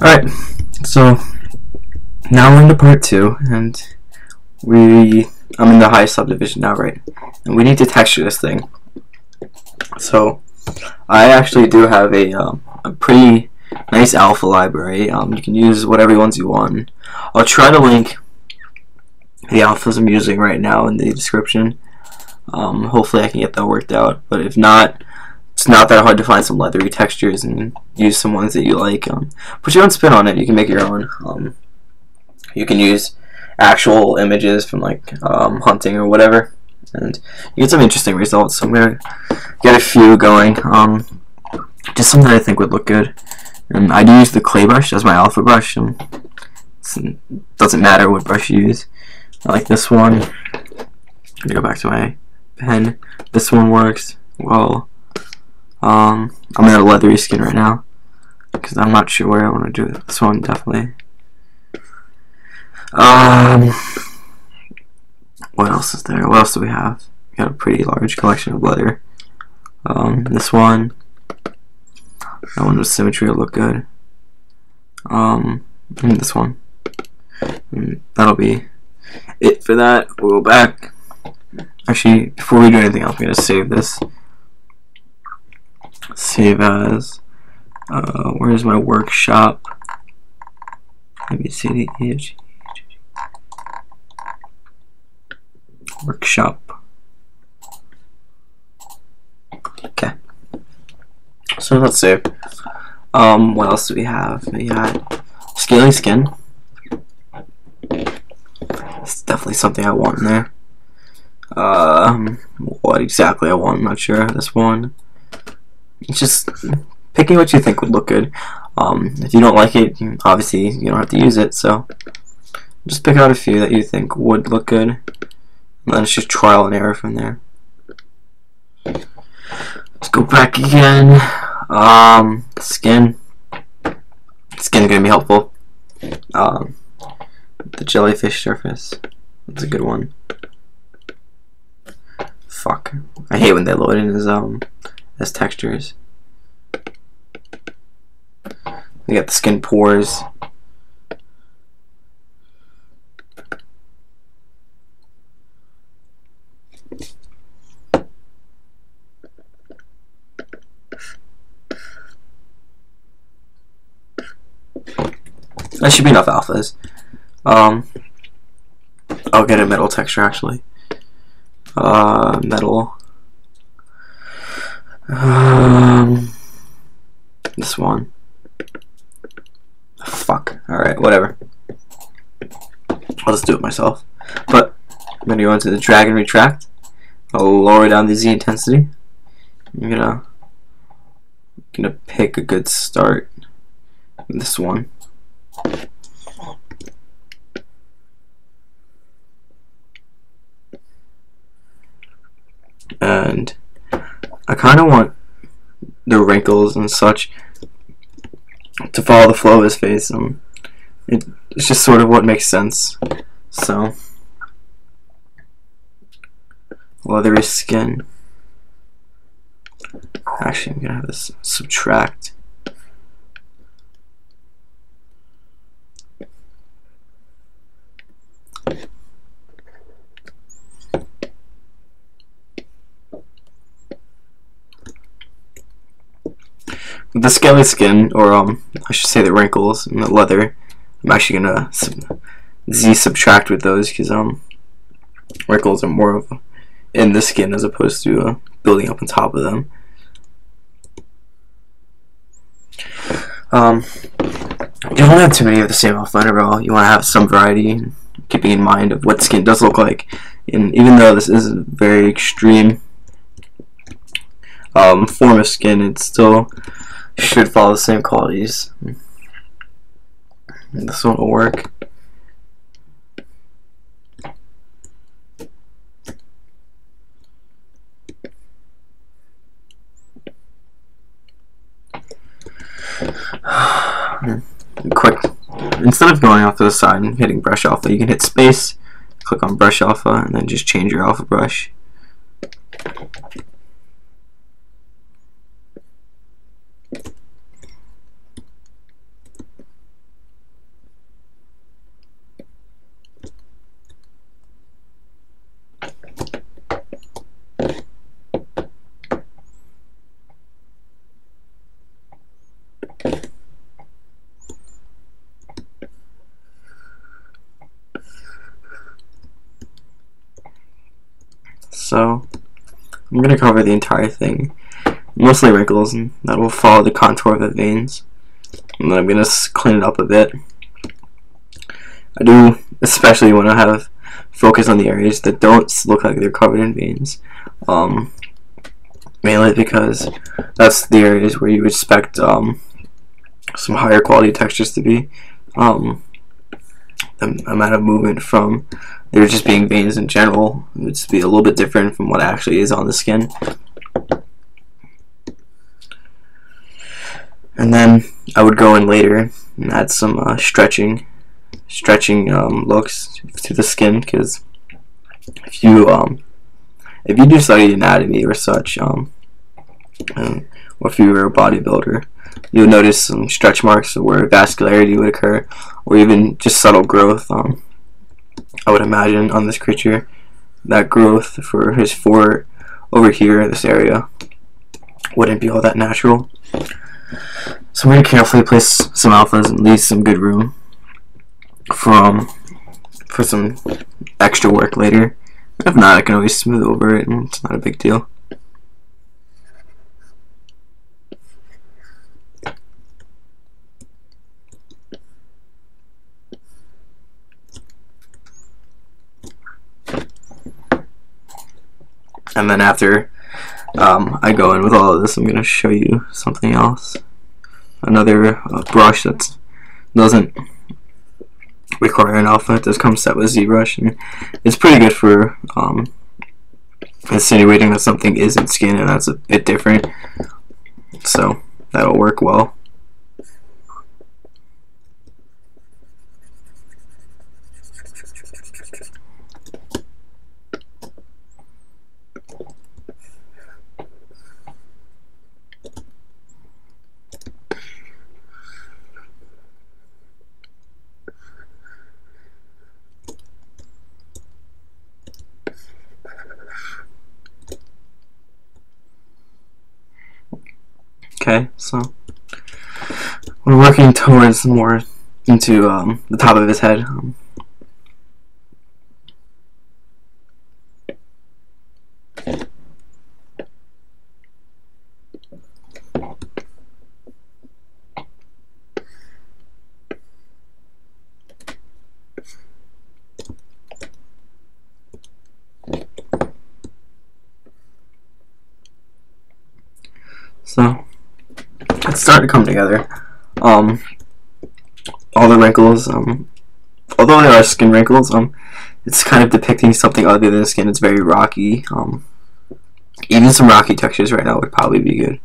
Alright, so now we're into part 2, and I'm in the high subdivision now, right? And we need to texture this thing. So I actually do have a pretty nice alpha library. You can use whatever ones you want. I'll try to link the alphas I'm using right now in the description. Hopefully I can get that worked out, but if not, it's not that hard to find some leathery textures and use some ones that you like. Put your own spin on it. You can make your own. You can use actual images from like hunting or whatever, and you get some interesting results. So I'm gonna get a few going. Just something I think would look good. And I do use the clay brush as my alpha brush. It doesn't matter what brush you use. I like this one. Let me go back to my pen. This one works well. I'm in a leathery skin right now because I'm not sure where I want to do it. This one definitely. What else is there? What else do we have? We got a pretty large collection of leather. This one. That one with symmetry will look good. This one. That'll be it for that. We'll go back. Actually, before we do anything else, I'm gonna save this. Save as. Where's my workshop? Let me see the image. Workshop. Okay. So let's see. What else do we have? We got scaly skin. It's definitely something I want in there. What exactly I want, I'm not sure. This one. It's just picking what you think would look good. If you don't like it, obviously you don't have to use it, so just pick out a few that you think would look good, and then it's just trial and error from there. Let's go back again. Skin. Skin's gonna be helpful. The jellyfish surface. That's a good one. Fuck. I hate when they load in as textures. We got the skin pores. That should be enough alphas. I'll get a metal texture actually. Metal. This one. Fuck. Alright, whatever. I'll just do it myself. But I'm gonna go into the drag and retract. I'll lower down the Z intensity. I'm gonna pick a good start. This one. And I kind of want the wrinkles and such to follow the flow of his face. It's just sort of what makes sense. So, leathery skin. Actually, I'm gonna have this subtract. The scaly skin, or I should say the wrinkles and the leather, I'm actually gonna Z subtract with those because wrinkles are more of in the skin as opposed to building up on top of them. You don't have too many of the same outline at all. You want to have some variety, keeping in mind of what skin does look like. And even though this is a very extreme form of skin, it still should follow the same qualities. And this one will work. Quick, instead of going off to the side and hitting brush alpha, you can hit space, click on brush alpha, and then just change your alpha brush. So I'm going to cover the entire thing, mostly wrinkles, and that will follow the contour of the veins. And then I'm going to clean it up a bit. I do especially want to have focus on the areas that don't look like they're covered in veins, mainly because that's the areas where you would expect some higher quality textures to be. The amount of movement from there just being veins in general would be a little bit different from what actually is on the skin. And then I would go in later and add some stretching looks to the skin, because if you do study anatomy or such, or if you were a bodybuilder, you'll notice some stretch marks where vascularity would occur, or even just subtle growth. I would imagine on this creature that growth for his fore over here, this area, wouldn't be all that natural. So I'm going to carefully place some alphas and leave some good room for some extra work later. If not, I can always smooth over it and it's not a big deal. And then after I go in with all of this, I'm going to show you something else. Another brush that doesn't require an alpha. It does come set with ZBrush, and it's pretty good for insinuating that something isn't skin and that's a bit different. So that'll work well. Okay, so we're working towards more into the top of his head. So it's starting to come together. All the wrinkles, although there are skin wrinkles, it's kind of depicting something other than skin. It's very rocky. Even some rocky textures right now would probably be good.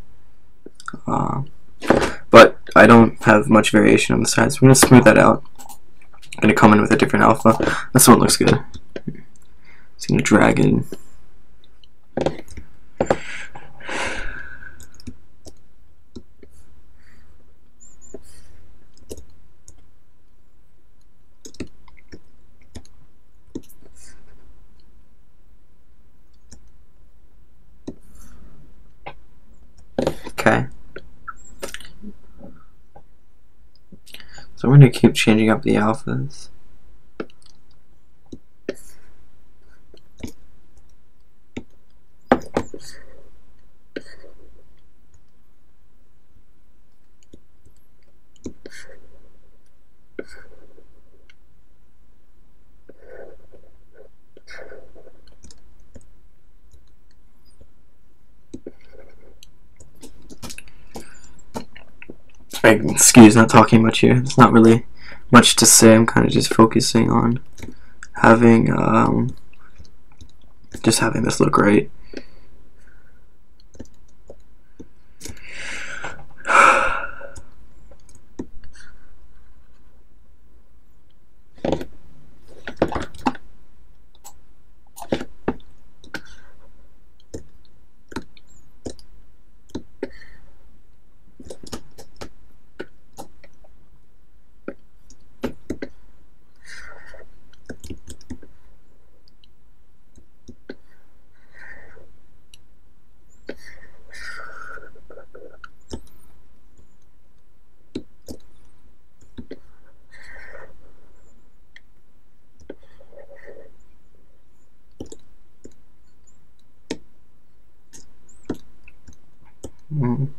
But I don't have much variation on the sides, so I'm going to smooth that out. I'm going to come in with a different alpha. This one looks good. It's going to drag in. Okay. So we're going to keep changing up the alphas. Excuse not talking much here. There's not really much to say. I'm kind of just focusing on having just having this look right. Some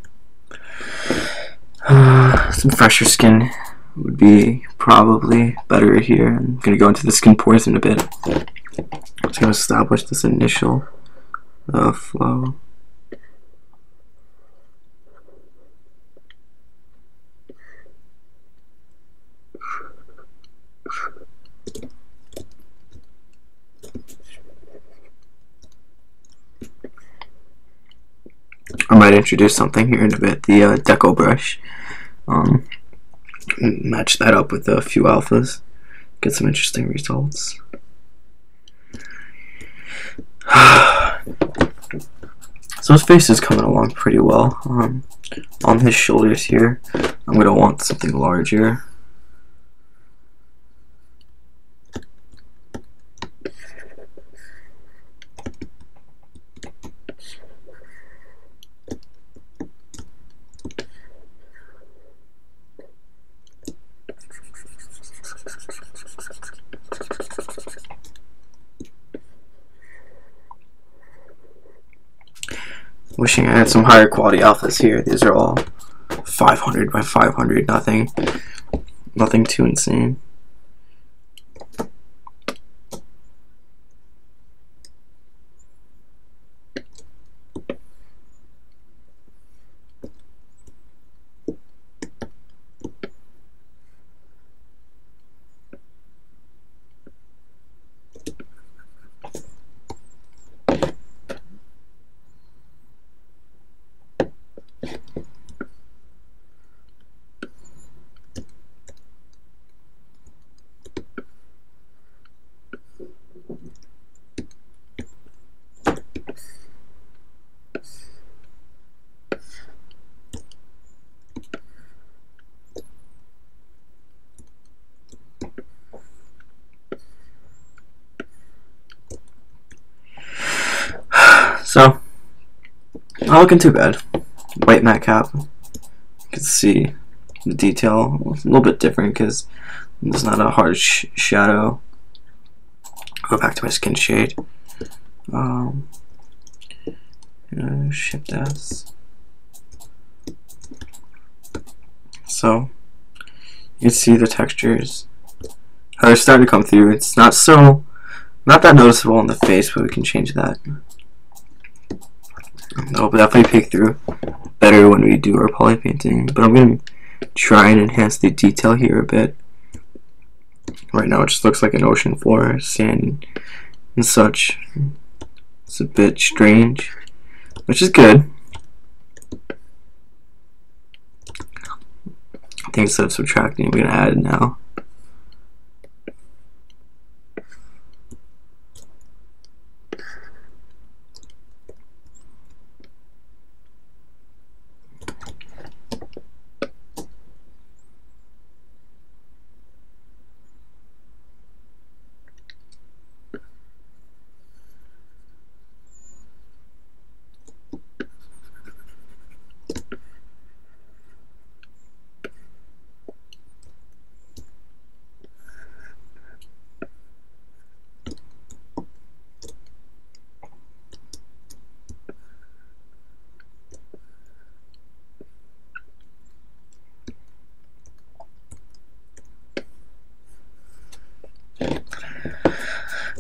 fresher skin would be probably better here. I'm going to go into the skin pores in a bit. Just going to establish this initial flow. I might introduce something here in a bit, the deco brush. Match that up with a few alphas, get some interesting results. So his face is coming along pretty well. On his shoulders here, I'm going to want something larger. Wishing I had some higher quality alphas here. These are all 500 by 500, nothing too insane. So, not looking too bad. White matte cap. You can see the detail a little bit different because there's not a hard shadow. Go back to my skin shade. Shift S. So, you can see the textures. How they're starting to come through. It's not that noticeable on the face, but we can change that. It'll definitely pick through better when we do our poly painting, but I'm going to try and enhance the detail here a bit. Right now it just looks like an ocean floor, sand and such. It's a bit strange, which is good. I think instead of subtracting, we're going to add it now.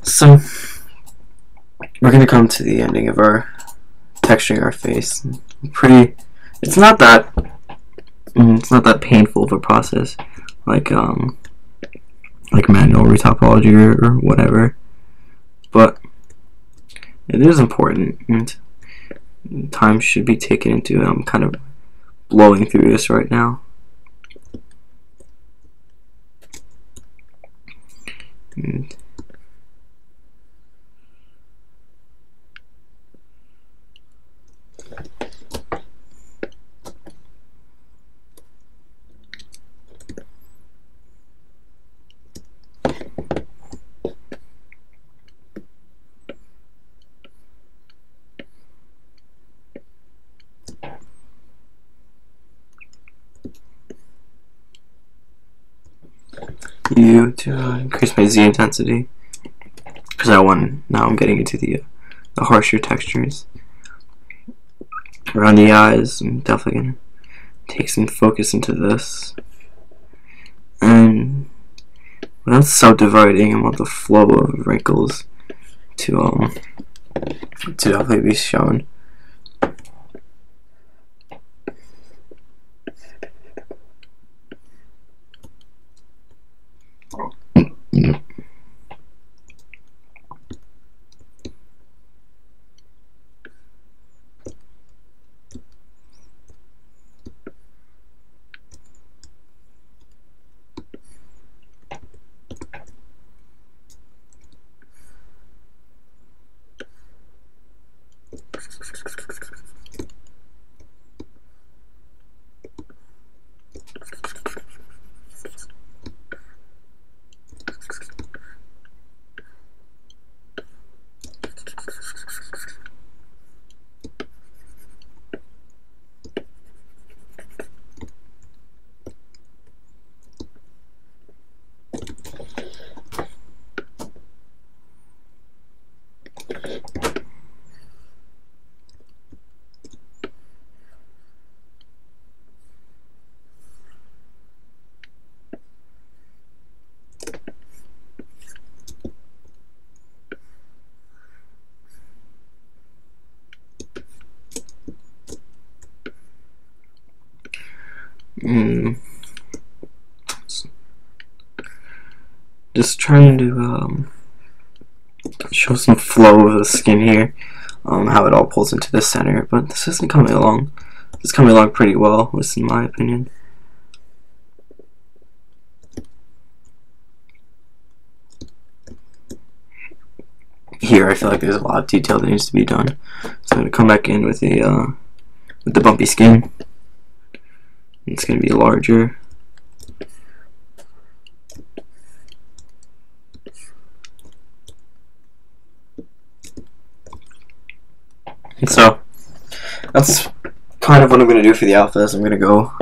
So we're gonna come to the ending of our texturing our face. It's not that painful of a process like manual retopology or whatever, but it is important and time should be taken into it. I'm kind of blowing through this right now. And to increase my Z intensity, because now I'm getting into the harsher textures. around the eyes. I'm definitely gonna take some focus into this, and without subdividing, I want the flow of wrinkles to definitely be shown. Just trying to show some flow of the skin here, how it all pulls into the center, but this isn't coming along. It's coming along pretty well, at least in my opinion. Here, I feel like there's a lot of detail that needs to be done, so I'm going to come back in with the bumpy skin. It's going to be larger. And so that's kind of what I'm going to do for the alpha. Is I'm going to go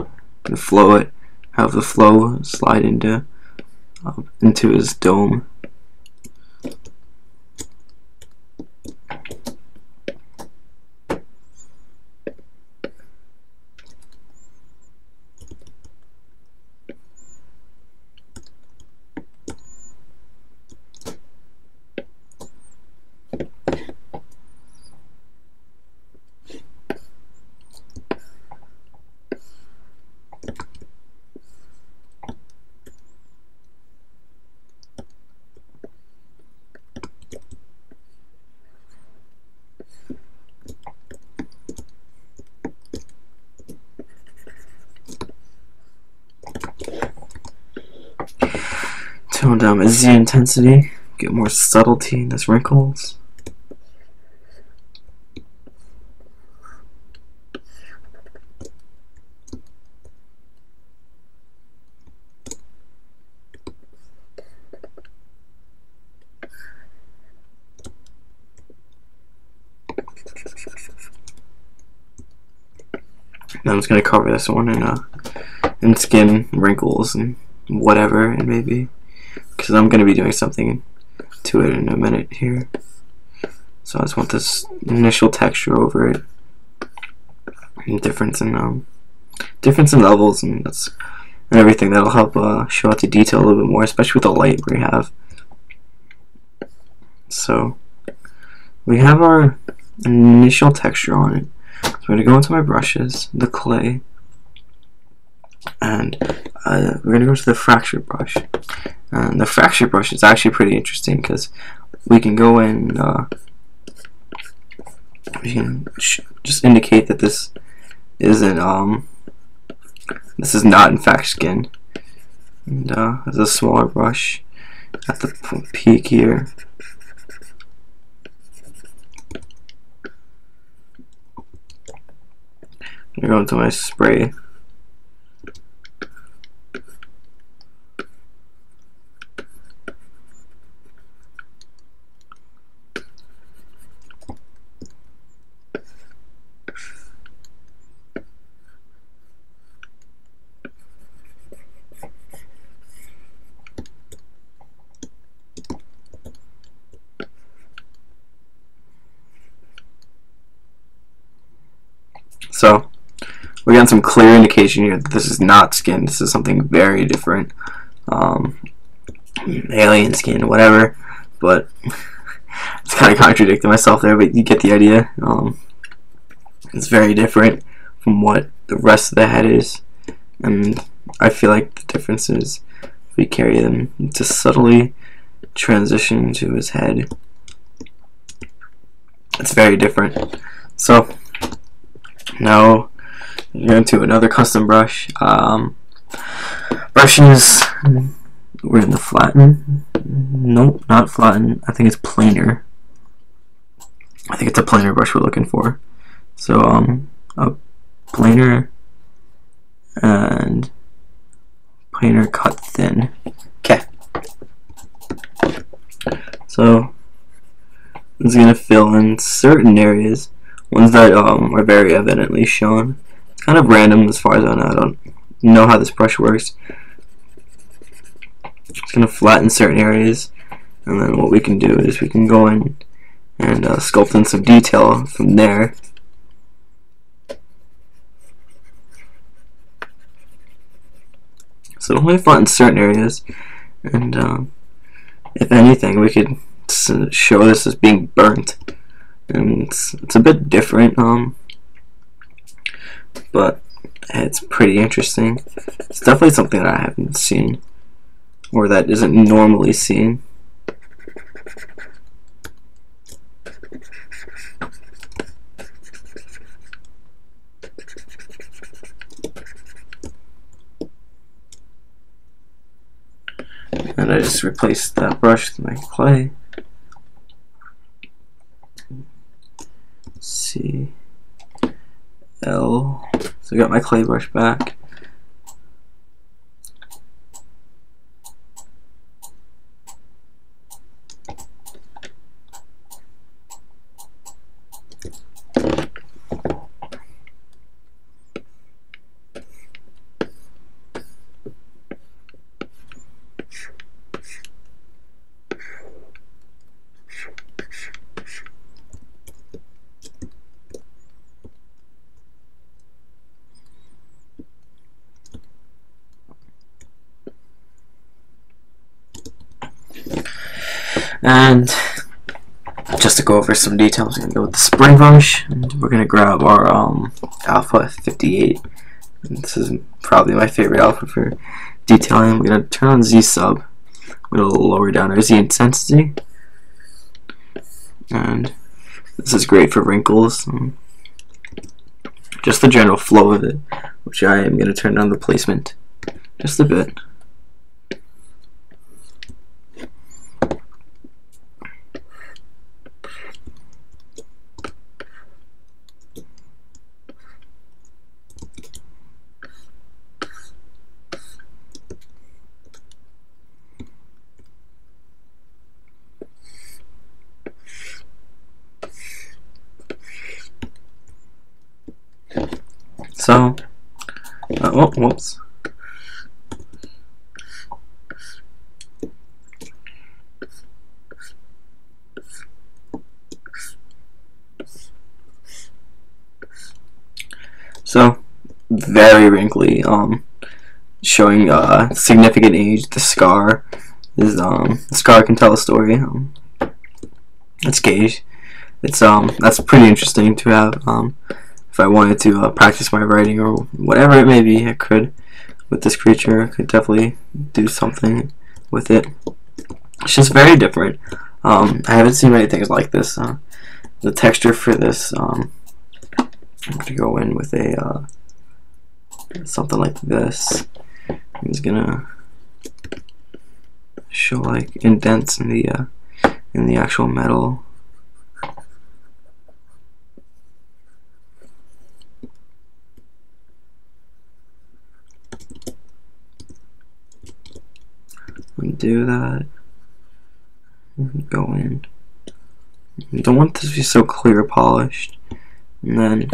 and flow it, have the flow slide into his dome. Tone down my Z intensity, get more subtlety in those wrinkles. Now I'm just going to cover this one in skin wrinkles and whatever it may be, because I'm going to be doing something to it in a minute here. So I just want this initial texture over it, and difference in levels and everything. That'll help show out the detail a little bit more, especially with the light we have. So we have our initial texture on it. So I'm going to go into my brushes, the clay, and we're going to go to the fracture brush. And the fracture brush is actually pretty interesting because we can go in, we can just indicate that this isn't, this is not in fact skin. And there's a smaller brush at the peak here. I'm going to go into my spray. So we got some clear indication here that this is not skin. This is something very different. Alien skin, whatever. But it's kind of contradicting myself there, but you get the idea. It's very different from what the rest of the head is, and I feel like the difference is if we carry them to subtly transition to his head. It's very different. So now you're into another custom brush. Brushes, we're in the flatten. Nope, not flatten. I think it's planer. I think it's a planer brush we're looking for. So a planer and planer cut thin. Okay. So it's gonna fill in certain areas, ones that are very evidently shown. It's kind of random as far as I know. I don't know how this brush works. It's gonna flatten certain areas, and then what we can do is we can go in and sculpt in some detail from there. So it only flattens certain areas, and if anything, we could show this as being burnt, and it's a bit different, but it's pretty interesting. It's definitely something that I haven't seen, or that isn't normally seen. And I just replaced that brush with my clay. C L. So I got my clay brush back. And just to go over some details, we're going to go with the spring brush, and we're going to grab our alpha 58. And this is probably my favorite alpha for detailing. We're going to turn on Z sub. We're going to lower down our Z intensity. And this is great for wrinkles. Just the general flow of it, which I am going to turn down the placement just a bit. So, whoops. So, very wrinkly, showing significant age. The scar is the scar can tell a story. It's gauge. It's that's pretty interesting to have. If I wanted to practice my writing or whatever it may be, I could with this creature. I could definitely do something with it. It's just very different. I haven't seen many things like this. The texture for this, I'm gonna go in with a something like this. I'm just gonna show like indents in the actual metal. Do that. Go in. You don't want this to be so clear polished. And then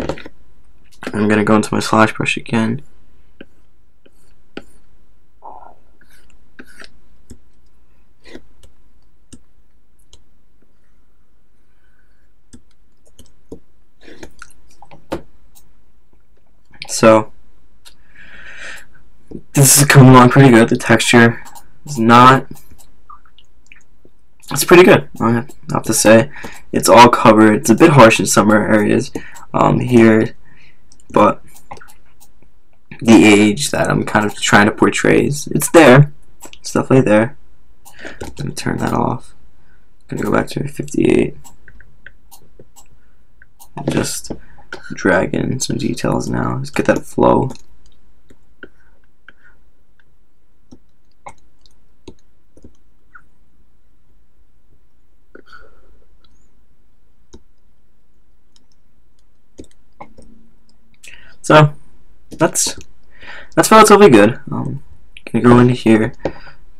I'm gonna go into my slash brush again. So this is coming along pretty good. The texture is not. It's pretty good. I have to say, it's all covered. It's a bit harsh in some areas here, but the age that I'm kind of trying to portray it's there. It's definitely there. Let me turn that off. I'm gonna go back to 58. And just drag in some details now. Just get that flow. So that's relatively good. Gonna go into here.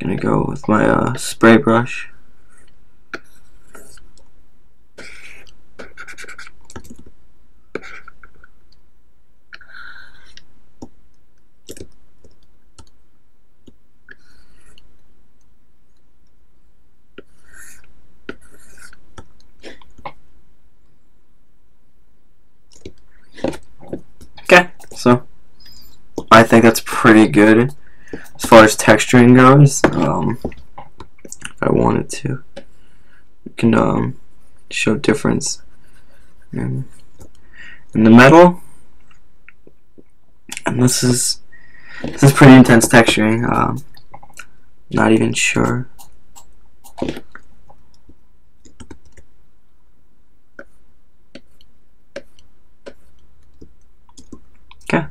Gonna go with my spray brush. Okay, so I think that's pretty good as far as texturing goes. If I wanted to, you can show difference in the metal, and this is pretty intense texturing. Not even sure. Okay.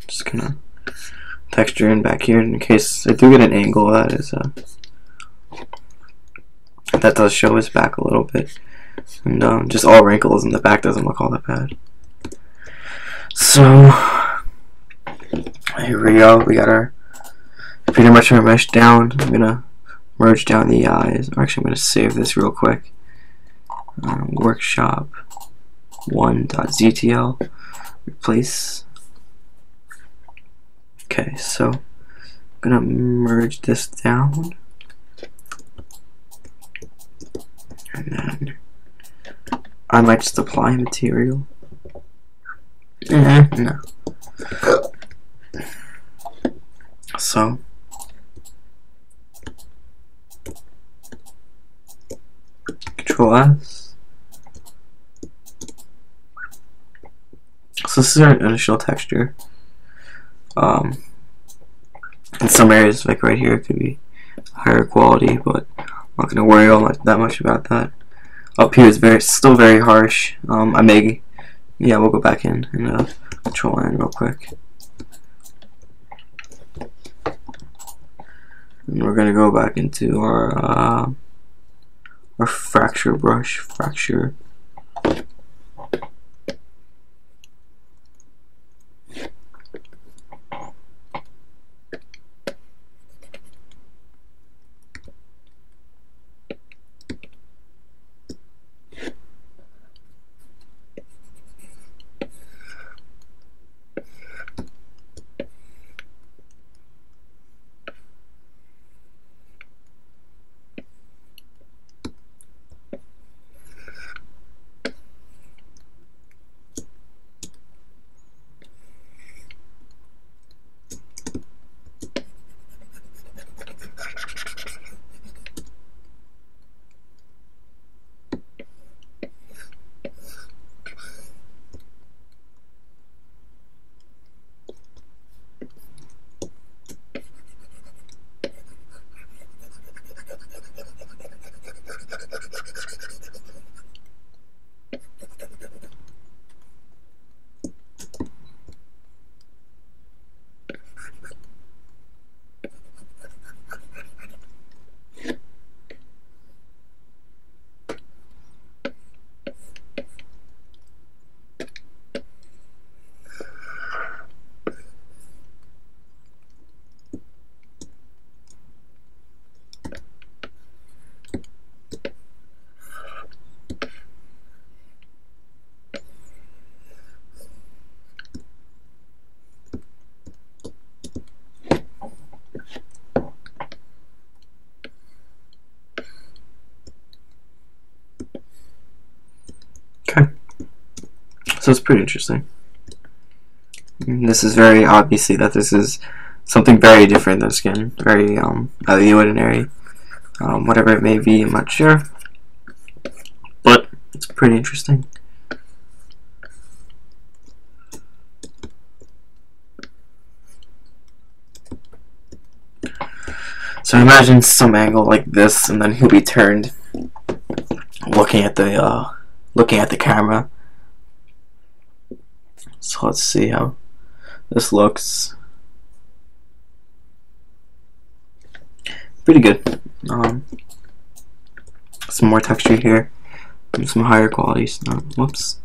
Just gonna texture in back here in case I do get an angle. That does show his back a little bit, and just all wrinkles in the back doesn't look all that bad. So here we go. We got our pretty much our mesh down. I'm gonna merge down the eyes. Actually, I'm gonna save this real quick. Workshop 1.ztl. Replace. Okay, so I'm gonna merge this down, and then I might just apply material. No. So Control S. So this is our initial texture. In some areas, like right here, it could be higher quality, but I'm not gonna worry that much about that. Up here is still very harsh. We'll go back in and Control N real quick, and we're gonna go back into our fracture brush. So it's pretty interesting. And this is very obviously that this is something very different than skin, very out of the ordinary. Whatever it may be, I'm not sure, but it's pretty interesting. So imagine some angle like this, and then he'll be turned, looking at the camera. So let's see how this looks. Pretty good. Some more texture here, and some higher quality stuff. Whoops.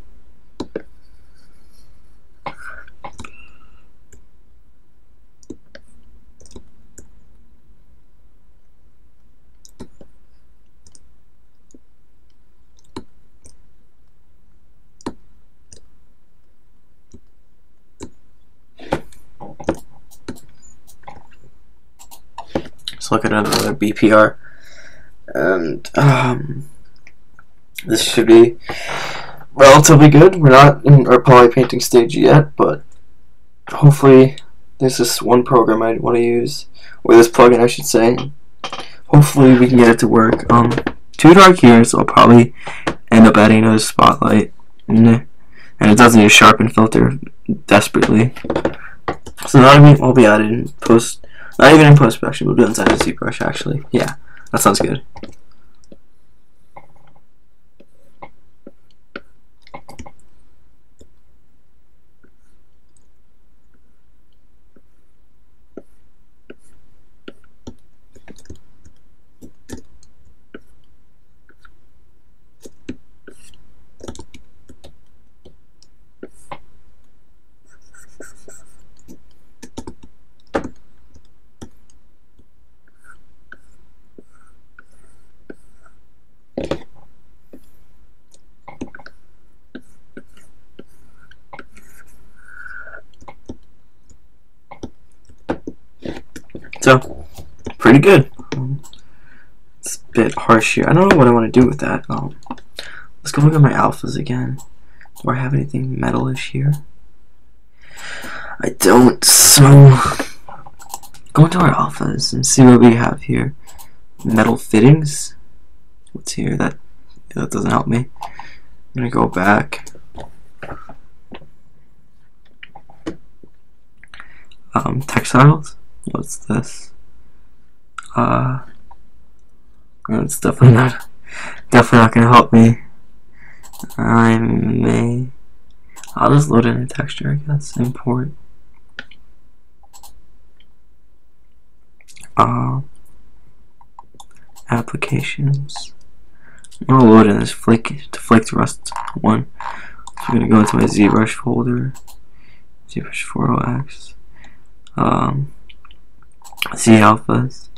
Let's look at another BPR, and this should be relatively good. We're not in our poly painting stage yet, but hopefully there's this one program I want to use, or this plugin I should say. Hopefully we can get it to work. Too dark here, so I'll probably end up adding another spotlight in there, and it does need a sharpen filter desperately. So that will be added in post. Not even in post-production, we'll do it inside the ZBrush actually. Yeah, that sounds good. So, pretty good. It's a bit harsh here. I don't know what I want to do with that. Let's go look at my alphas again. Do I have anything metalish here? I don't. So, go into our alphas and see what we have here. Metal fittings. What's here? That doesn't help me. I'm gonna go back. Textiles. What's this? It's definitely not gonna help me. I'll just load in a texture, I guess. Import. Applications. I'm gonna load in this flaked rust one. So I'm gonna go into my ZBrush folder. ZBrush 40x. Z alphas,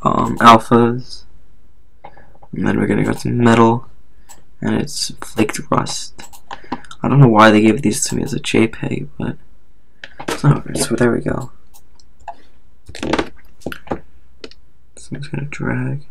alphas, and then we're gonna go to metal, and it's flaked rust. I don't know why they gave these to me as a JPEG, but it's not good. So there we go. So I'm just gonna drag.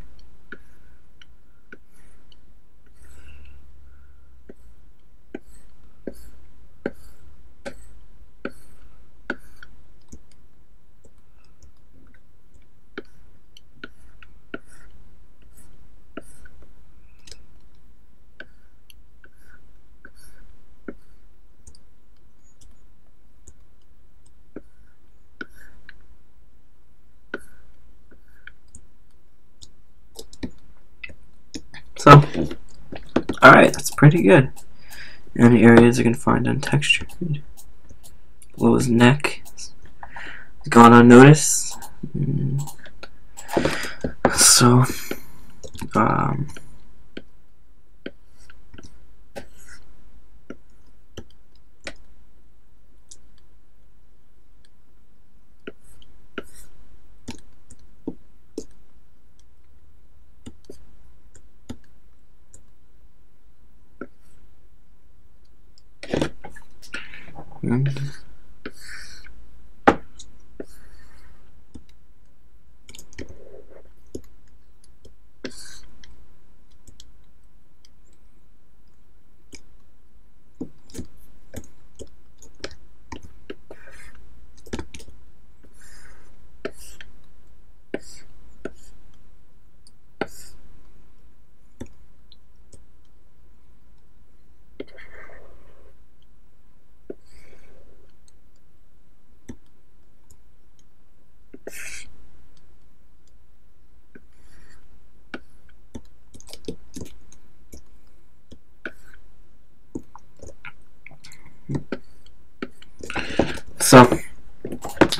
So, alright, that's pretty good. Any areas you can find untextured. Below his neck. It's gone unnoticed. So,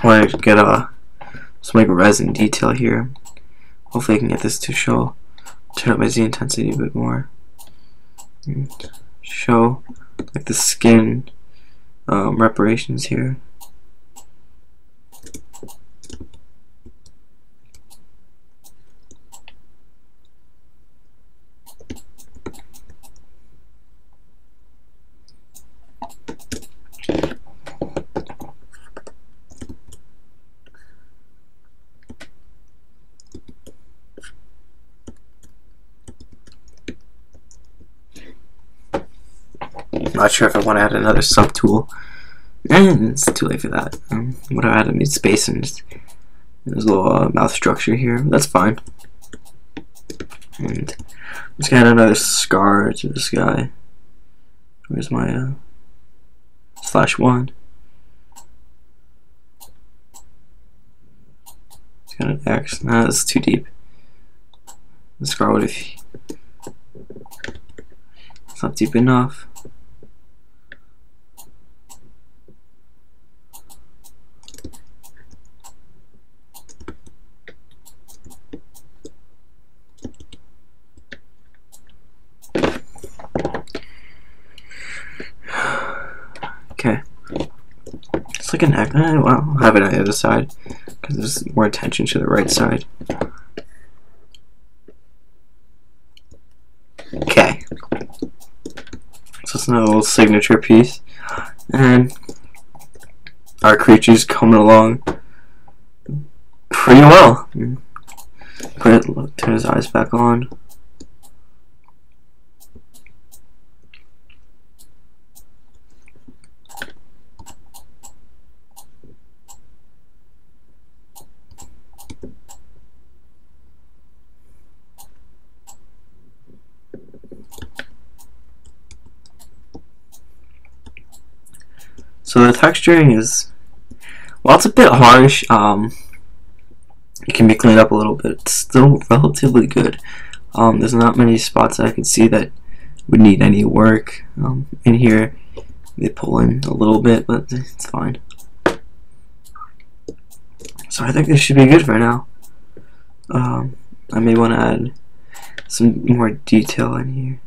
want to get some like resin detail here. Hopefully I can get this to show. Turn up my Z intensity a bit more. And show like the skin reparations here. Not sure if I want to add another subtool, and it's too late for that. What I added needs space and there's a little mouth structure here. That's fine. And I'm just gonna add another scar to this guy. Where's my /1? It's got an X. Nah, that's too deep. The scar would have. It's not deep enough. Okay, it's like an X. Well, I'll have it on the other side because there's more attention to the right side. Okay, so it's another little signature piece, and our creature's coming along pretty well. Turn his eyes back on. So the texturing is, well, it's a bit harsh. It can be cleaned up a little bit. It's still relatively good. There's not many spots I can see that would need any work. In here, they pull in a little bit, but it's fine. So I think this should be good for now. I may want to add some more detail in here.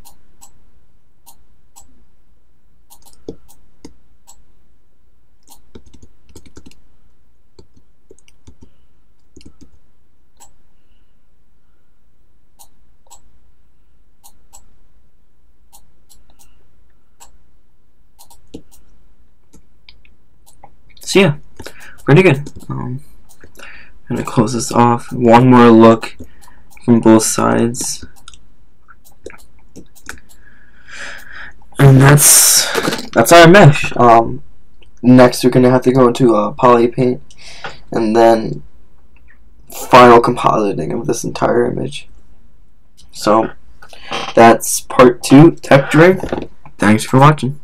So yeah, pretty good. I'm gonna close this off. One more look from both sides, and that's our mesh. Next, we're gonna have to go into poly paint, and then final compositing of this entire image. So that's part 2, texturing. Thanks for watching.